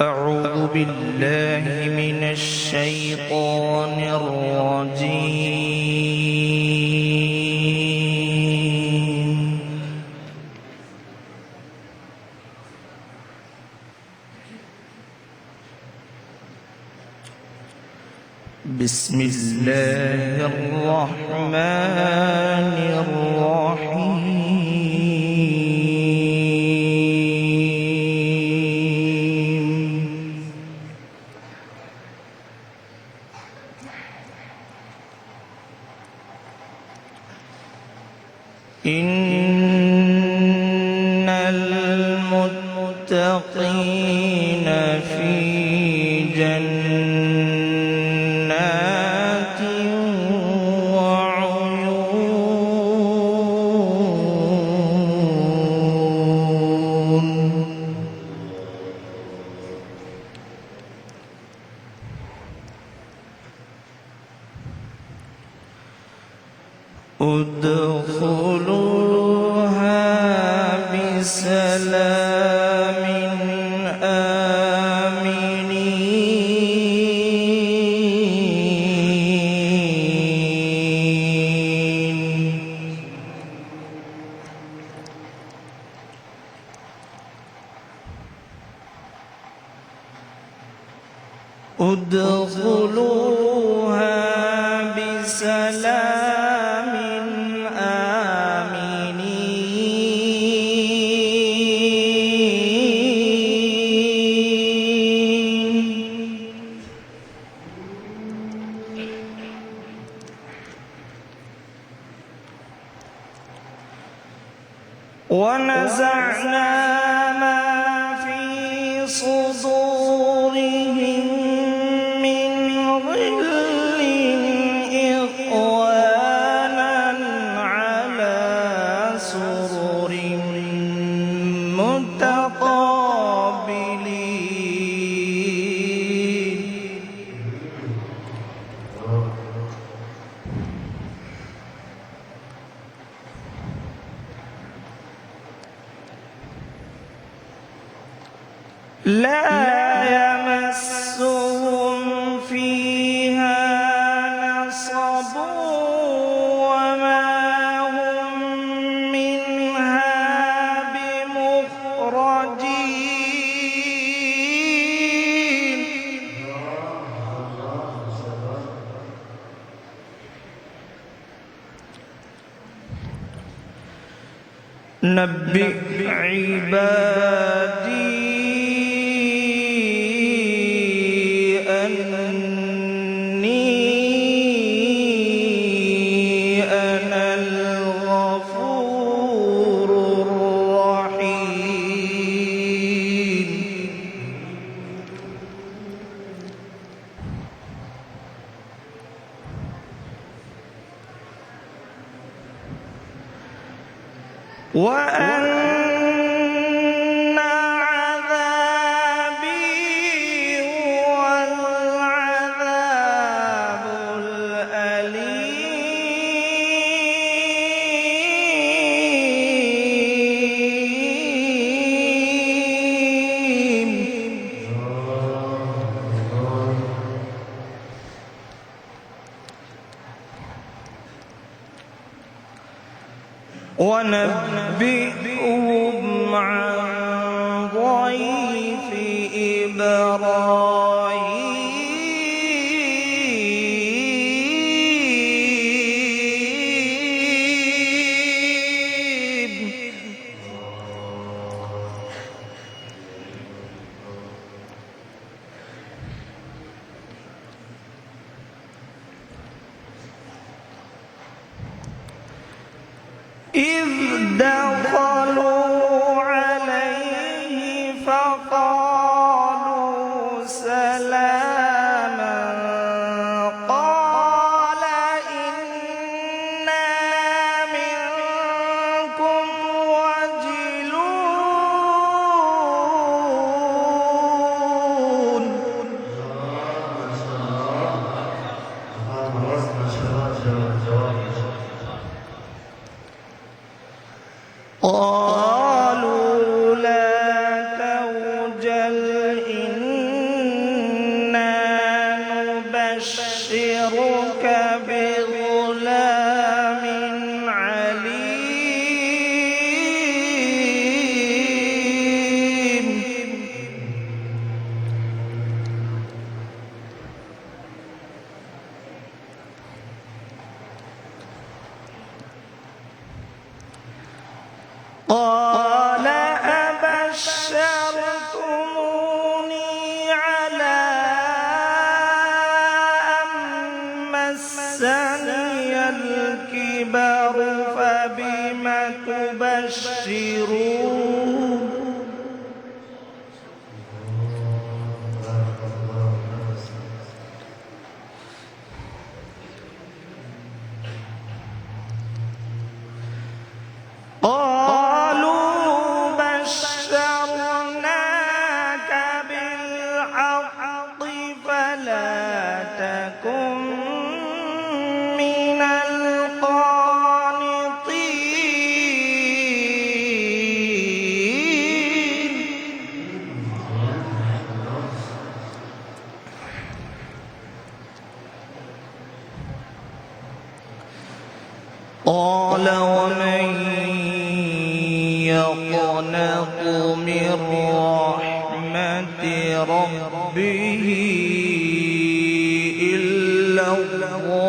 أعوذ بالله من الشيطان الرجيم. بسم الله الرحمن الرحيم. إن المتقين في جنات وعيون. ادخلوها بسلام آمنين. ادخلوها بسلام ونزعنا ما في صدورهم من غل إخوانا على سرر متقابلين. لا يمسهم فيها نصب وما هم منها بمخرجين. نبئ عبادي أنا الغفور الرحيم. وأن عذابي هو العذاب الأليم. ونبئهم عن ضيف إبراهيم. إذ دخل قال أبشرتموني على أن مسني الكبر فبم تبشرون قالوا بشرناك بالحق فلا تكن من القانطين قال ومن يقنط من رحمة ربه إلا الضالون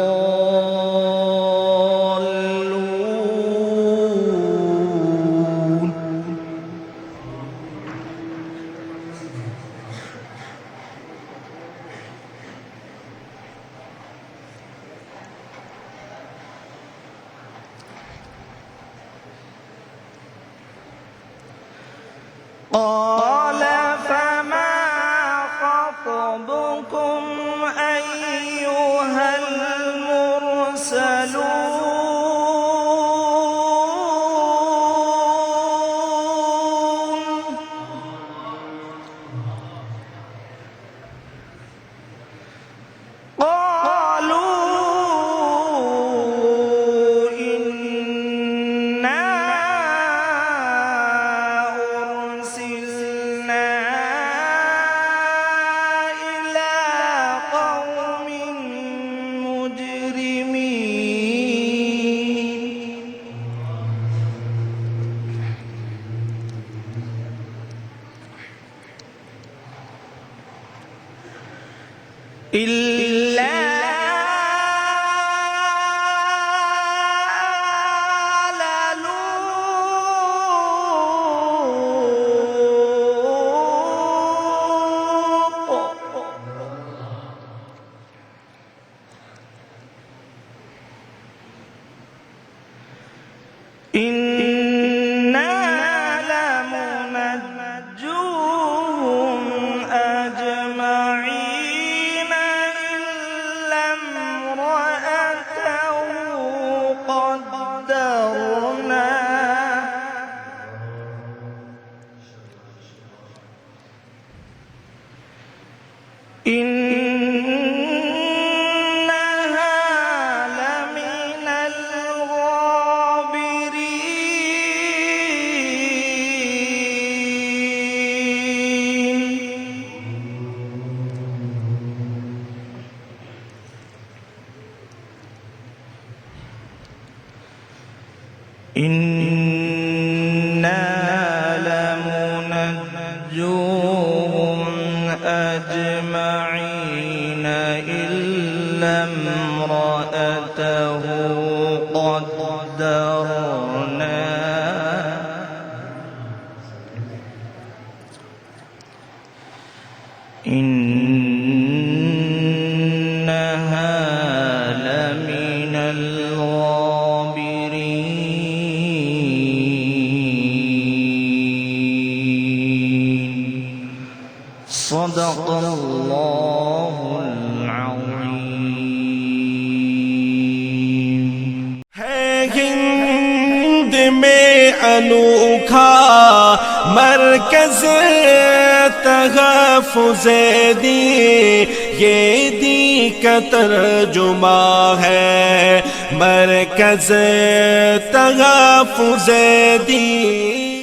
قال فما خطبكم أيها المرسلون قالوا إنا أرسلنا إلى قوم مجرمين إلا آل لوط إنا لمنجوهم أجمعين إلا امرأته قدرنا إنها لمن الغابرين إنا لمنجوهم أجمعين إلا امرأته قدرنا إنها لمن الغابرين صدق الله العظيم ہے ہند میں انوکھا مرکز تحفظ دی، یہ دی کا ترجمہ ہے مرکز تحفظ دی۔